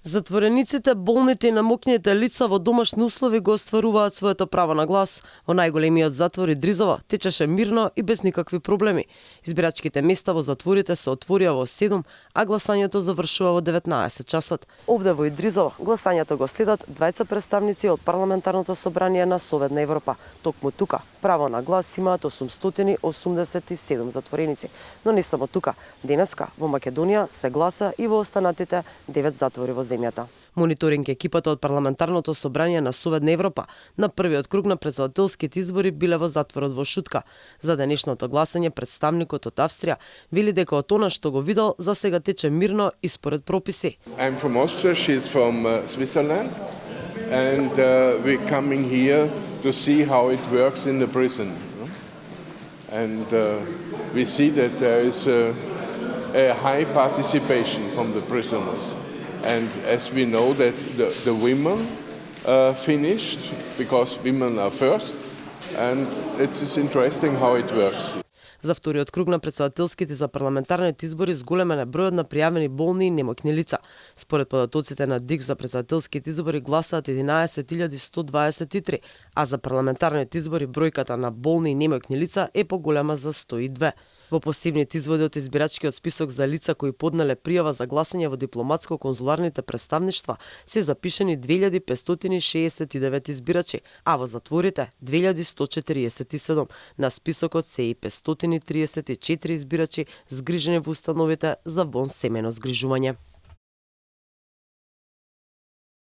Затворениците, болните и намокните лица во домашни услови го остваруваат своето право на глас. Во најголемиот затвор Идризово течеше мирно и без никакви проблеми. Избирачките места во затворите се отворија во 7, а гласањето завршува во 19 часот. Овде во Идризово гласањето го следат двајца представници од Парламентарното собрание на Советна Европа. Токму тука право на глас имаат 887 затвореници. Но не само тука. Денеска во Македонија се гласа и во останатите 9 затвори во земјата. Мониторинг екипата од Парламентарното собрание на Советна Европа на првиот круг на претседателските избори биле во затворот во Шутка. За денешното гласање представникот од Австрија вели дека од она што го видел за сега тече мирно и според прописи. I'm from Austria, she's from Switzerland, and we're coming here to see how it works in the prison. And we see that there is a high participation from the prisoners. And as we know that the women finished, because women are first, and it's interesting how it works. За вториот круг на претседателските за парламентарните избори зголемен е бројот на пријавени болни и немоќни лица. Според податоците на ДИК за претседателските избори гласаат 11.123, а за парламентарните избори бројката на болни и немоќни лица е поголема за 102. Во посебните изводи од избирачкиот список за лица кои поднале пријава за гласање во дипломатско-конзуларните представништва се запишени 2569 избирачи, а во затворите 2147. На списокот се и 534 избирачи згрижени во установите за вонсемено згрижување.